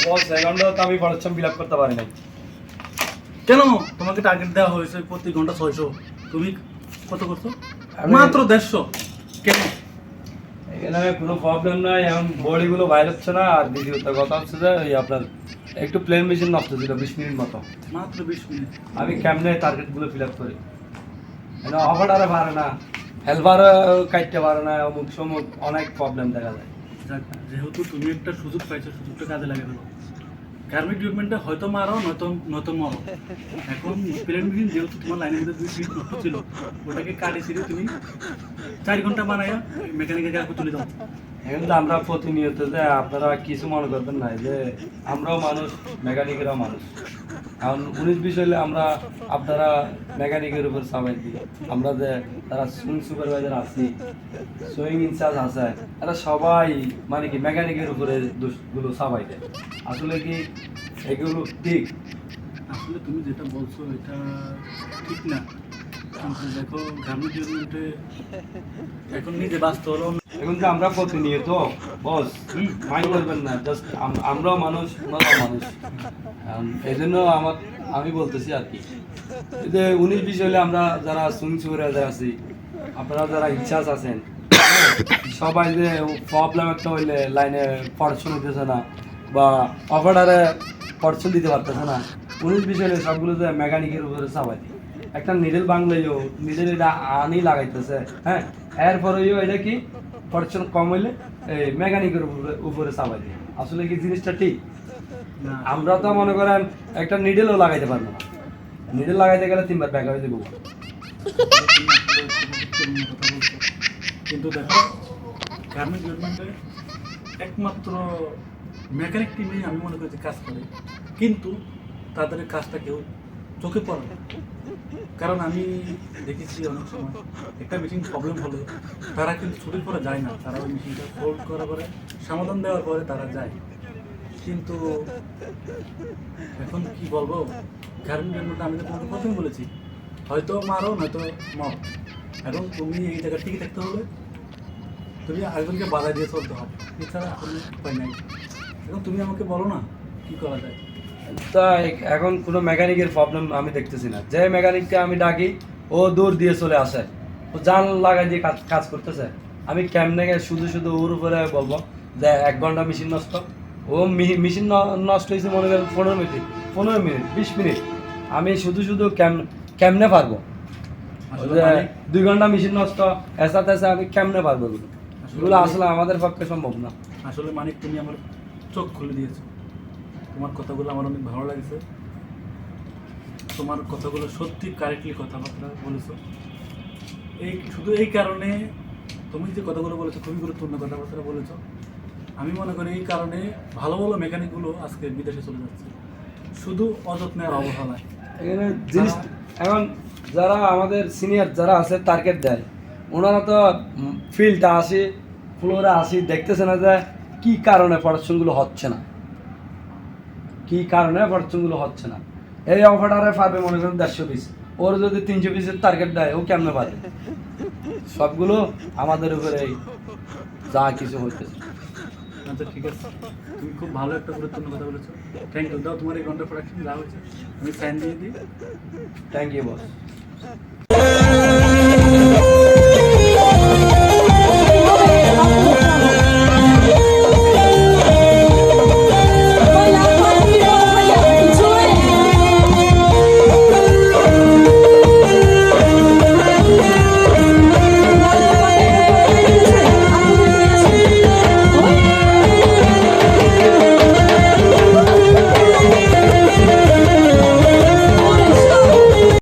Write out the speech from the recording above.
বস এক ঘন্টা তো আমি পড়াচ্ছি ফিল আপ করতে পারি নাই। কেন তোমাকে টার্গেট দেওয়া হয়েছে প্রতি ঘন্টা 600, তুমি কত করছো? আমি- মাত্র 150। কেন? এখানে কোনো প্রবলেম নাই, এখন বডিগুলো বাইর হচ্ছে না। আর দ্বিতীয়ত কথা হচ্ছে যে ওই আপনার একটু প্লেন মেশিন নষ্ট ছিল 20 মিনিট মতো। মাত্র 20 মিনিট। আমি কেমনে টার্গেটগুলো ফিল আপ করি, অফারটারে পারে না, হেল্পার কাটতে পারে না, অমুক সমুক অনেক প্রবলেম দেখা যায়। যাক, যেহেতু তুমি একটা সুযোগ পাইছো, সুযোগটা কাজে লাগে দেবো। গার্মেন্ট ডিপার্টমেন্টে হয়তো মারো নয়তো মরো। এখন প্লেন মেশিন যেহেতু তোমার লাইনের মধ্যে 2 মিনিট নষ্ট ছিল, ওটাকে কাটে ছিঁড়ে তুমি 4 ঘন্টা বানাইয়া মেকানিকের কাছে তুলে দাও। এখন তো আমরা প্রতিনিয়ত যে আপনারা কিছু মনে করবেন না যে আমরাও মানুষ, মেকানিকেরাও মানুষ। এখন 19-20 হলে আমরা আপনারা মেকানিকের উপর চাপাই দিই। আমরা যে তারা সুইং সুপারভাইজার আছি, সুইং ইনচার্জ আছে, এরা সবাই মানে কি মেকানিকের উপরে দোষগুলো চাপাই দেয়। আসলে কি এগুলো ঠিক? আসলে তুমি যেটা বলছো এটা ঠিক না। কিন্তু দেখো গার্মেন্ট ডিপার্টমেন্টে এখন নিজে বাঁচতে হলো। এখন যে আমরা প্রতিনিয়ত বস মাইন্ড করবেন না, জাস্ট আমরাও মানুষ, ওনারাও মানুষ। এই জন্য আমি বলতেছি আর কি যে 19-20 হলে আমরা যারা সুইং সুপারভাইজার আছি, আপনারা যারা ইনচার্জ আছেন, সবাই যে প্রবলেম একটা হইলে লাইনে পড়াশোনা হইতেছে না বা অপারেটারে পড়াশোনা দিতে পারতেছে না, 19-20 হলে সবগুলো যে মেকানিকের উপরে চাপাই দিই। একটা নিডেল বাংলাইও নিডেল এটা আনি লাগাইতেছে, হ্যাঁ, এরপরেও এটা কি পড়াশোনা কম হইলে এই মেকানিকের উপরে চাপাই দিই। আসলে কি জিনিসটা ঠিক? না, আমরা তো মনে করেন একটা নিডেলও লাগাইতে পারবো না, নিডেল লাগাইতে গেলে 3 বার ব্যাক হয়ে দেবো। কিন্তু দেখো গার্মেন্ট ডিপার্টমেন্টে একমাত্র মেকানিক টিমই আমি মনে করি যে কাজ করে, কিন্তু তাদের কাজটা কেউ চোখে পড়ে না। কারণ আমি দেখেছি অনেক সময় একটা মেশিন প্রবলেম হলে তারা কিন্তু ছুটির পরে যায় না, তারা ওই মেশিনটা ফোল্ড করার পরে সমাধান দেওয়ার পরে তারা যায়। কিন্তু এখন কি বলবো, গার্মেন্ট ডিপার্টমেন্টে আমি তো তোমাকে প্রথমে বলেছি হয়তো মারো নয়তো মর। এখন তুমি এই জায়গায় টিকে থাকতে হলে তুমি আরেকজনকে বাধা দিয়ে চলতে হবে, এছাড়া কোনো উপায় নাই। এখন তুমি আমাকে বলো না কি করা যায়। তা এখন কোনো মেকানিকের প্রবলেম আমি দেখতেছি না। যে মেকানিককে আমি ডাকি ও দূর দিয়ে চলে আসে, ও জান লাগাই দিয়ে কাজ করতেছে। আমি কেমনে শুধু শুধু ওর উপরে বলবো যে 1 ঘন্টা মেশিন নষ্ট, ও মেশিন নষ্ট হয়েছে মনে করেন 15 মিনিট 20 মিনিট, আমি শুধু শুধু কেমনে পারবো? আসলে যে মালিক- 2 ঘন্টা মেশিন নষ্ট এসা তেসা আমি কেমনে পারবো এগুলো? এগুলো আসলে আমাদের পক্ষে সম্ভব না। আসলে মানিক তুমি আমার চোখ খুলে দিয়েছো। তোমার কথাগুলো আমার অনেক ভালো লাগছে। তোমার কথাগুলো সত্যি কারেক্টলি কথাবার্তা বলেছো। শুধু এই কারণে তুমি যে কথাগুলো বলেছো খুবই গুরুত্বপূর্ণ কথাবার্তা বলেছো। আমি মনে করি এই কারণে ভালো ভালো মেকানিকগুলো আজকে বিদেশে চলে যাচ্ছে, শুধু অযত্নে আর অবহেলায়। এখানে জিনিস এখন যারা আমাদের সিনিয়র যারা আছে টার্গেট দেয়, ওনারা তো ফিল্ডটা আসি ফ্লোরে আসি দেখতেছে না যে কি কারণে প্রোডাকশনগুলো হচ্ছে না, কি কারণে প্রোডাকশনগুলো হচ্ছে না। এই অফারটারে পাবে মনে করেন 150 পিস, ওর যদি 300 পিসের টার্গেট দেয় ও কেমনে পারে? সবগুলো আমাদের উপরে যা কিছু হইতেছে। আচ্ছা ঠিক আছে, তুমি খুব ভালো একটা গুরুত্বপূর্ণ কথা বলেছো। Thank you. দাও তোমার এই ঘন্টা প্রোডাকশন যা হয়েছে আমি সাইন দিয়ে দিই। Thank you boss.